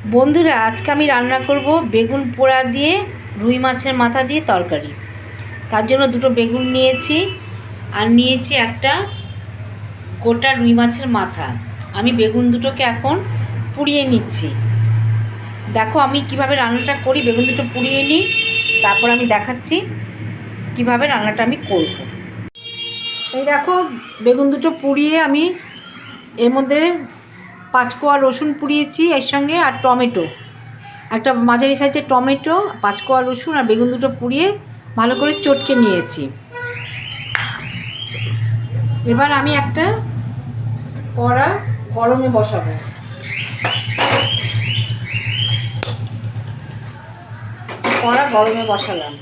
বন্ধুরা, আজকে আমি রান্না করব বেগুন পোড়া দিয়ে রুই মাছের মাথা দিয়ে তরকারি। তার জন্য দুটো বেগুন নিয়েছি আর নিয়েছি একটা গোটা রুই মাছের মাথা। আমি বেগুন দুটোকে এখন পুড়িয়ে নিচ্ছি। দেখো আমি কিভাবে রান্নাটা করি। বেগুন দুটো পুড়িয়ে নিই, তারপর আমি দেখাচ্ছি কিভাবে রান্নাটা আমি করব। এই দেখো বেগুন দুটো পুড়িয়ে আমি এর মধ্যে 5 কোয়া রসুন পুড়িয়েছি এর সঙ্গে, আর টমেটো, একটা মাঝারি সাইজের টমেটো, 5 কোয়া রসুন আর বেগুন দুটো পুড়িয়ে ভালো করে চটকে নিয়েছি। এবার আমি একটা কড়া গরমে বসাবো। কড়া গরমে বসালাম।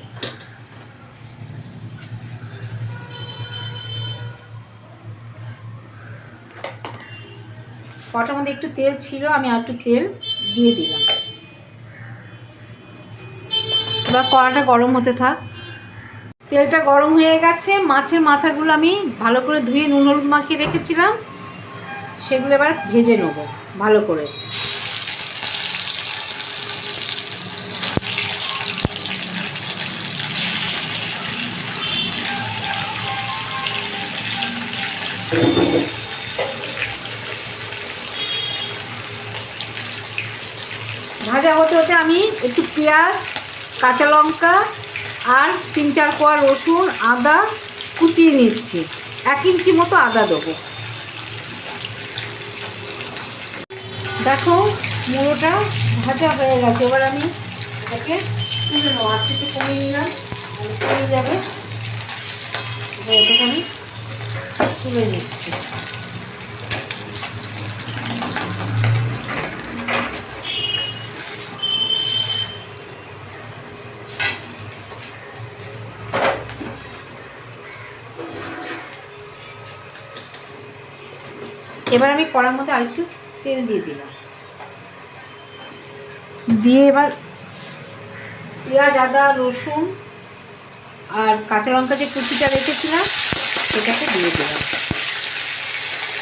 কড়াটার মধ্যে একটু তেল ছিল, আমি আর একটু তেল দিয়ে দিলাম। এবার কড়াটা গরম হতে থাক। তেলটা গরম হয়ে গেছে। মাছের মাথাগুলো আমি ভালো করে ধুয়ে নুন হলুদ মাখিয়ে রেখেছিলাম, সেগুলো এবার ভেজে নেব ভালো করে। ভাজা হতে হতে আমি একটু পেঁয়াজ, কাঁচা লঙ্কা আর 3-4 কোয়া রসুন, আদা কুচিয়ে নিচ্ছি। 1 ইঞ্চি মতো আদা দেবো। দেখো মুড়োটা ভাজা হয়ে গেছে। এবার আমি এটাকে তুলে নেবো। আর একটু কমিয়ে নিলাম, কমে যাবে। এটাকে আমি তুলে নিচ্ছি। এবার আমি কড়ার মধ্যে আরেকটু তেল দিয়ে দিলাম। দিয়ে এবার পেঁয়াজ, আদা, রসুন আর কাঁচা লঙ্কা যে কুচিটা রেখেছিলাম সেটাকে দিয়ে দিলাম।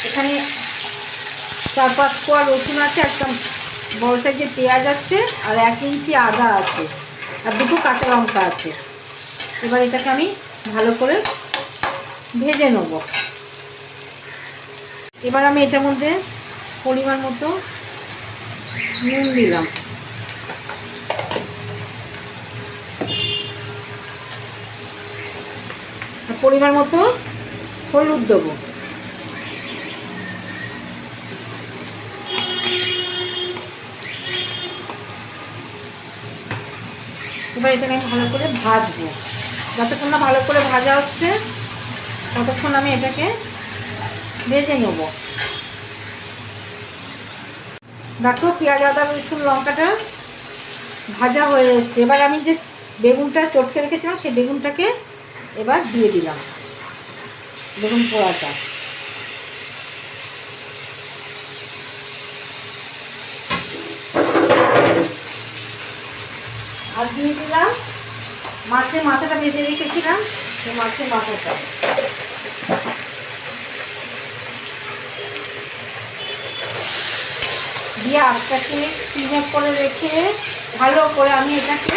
এখানে 4-5 কোয়া রসুন আছে, একটা বড় সাইজের পেঁয়াজ আছে, আর 1 ইঞ্চি আদা আছে, আর 2টো কাঁচা লঙ্কা আছে। এবার এটাকে আমি ভালো করে ভেজে নেব। এবার আমি এটার মধ্যে পরিমাণ মতো নুন দিলাম, আর পরিমাণ মতো হলুদ দেবো। এবার এটাকে আমি ভালো করে ভাজবো। যতক্ষণ না ভালো করে ভাজা হচ্ছে ততক্ষণ আমি এটাকে ভেজে নেব। দেখো পেঁয়াজ, আদা, রসুন, লঙ্কাটা ভাজা হয়ে এসছে। এবার আমি যে বেগুনটা চটকে রেখেছিলাম সেই বেগুনটাকে এবার দিয়ে দিলাম, বেগুন পোড়াটা। আর দিয়ে দিলাম মাছের মাথাটা ভেজে রেখেছিলাম, সেই মাছের মাথাটা। দিয়ে আস্তাকে সিমে করে রেখে ভালো করে আমি এটাকে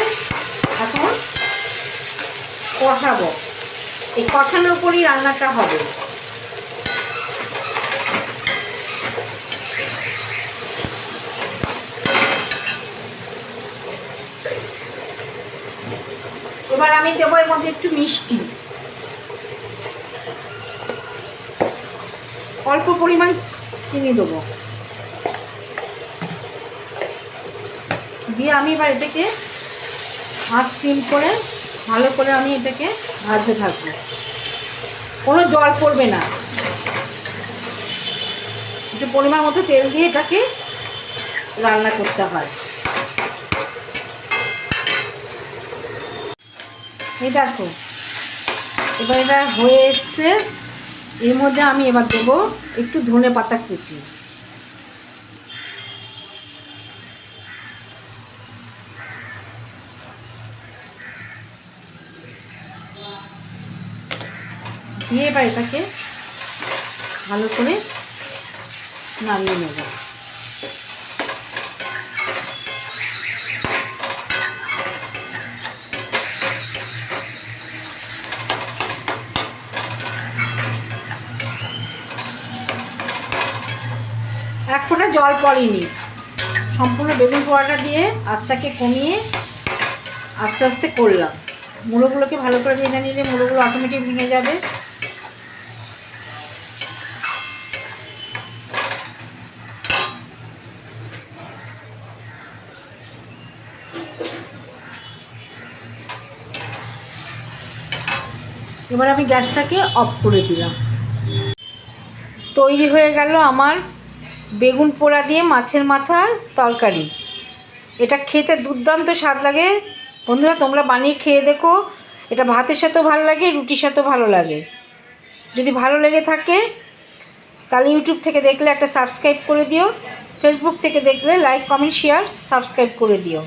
এখন কষাবো। এই কষানোর উপরই রান্নাটা হবে। এবার আমি দেবো এর মধ্যে একটু মিষ্টি, অল্প পরিমাণ চিনি দেবো। দিয়ে আমি এবার এটাকে আঁচ সিম করে ভালো করে আমি এটাকে ভাজতে থাকবো। কোনো জল পড়বে না, একটু পরিমাণ মতো তেল দিয়ে এটাকে রান্না করতে হয়। এই দেখো এবার এটা হয়ে এসছে। এর মধ্যে আমি এবার দেবো একটু ধনে পাতা কুচি। দিয়ে এবার এটাকে ভালো করে নামিয়ে নেব। জল পড়েনি। সম্পূর্ণ বেগুন পোড়াটা দিয়ে আঁচটাকে কমিয়ে আস্তে আস্তে করলাম। মুড়োগুলোকে ভালো করে ভেজে নিলে মুড়োগুলো অটোমেটিক ভেঙে যাবে। এবার আমি গ্যাসটাকে অফ করে দিলাম। তৈরি হয়ে গেল আমার বেগুন পোড়া দিয়ে মাছের মাথার তরকারি। এটা খেতে দুর্দান্ত স্বাদ লাগে। বন্ধুরা, তোমরা বানিয়ে খেয়ে দেখো। এটা ভাতের সাথেও ভালো লাগে, রুটির সাথেও ভালো লাগে। যদি ভালো লেগে থাকে তাহলে ইউটিউব থেকে দেখলে একটা সাবস্ক্রাইব করে দিও, ফেসবুক থেকে দেখলে লাইক, কমেন্ট, শেয়ার, সাবস্ক্রাইব করে দিও।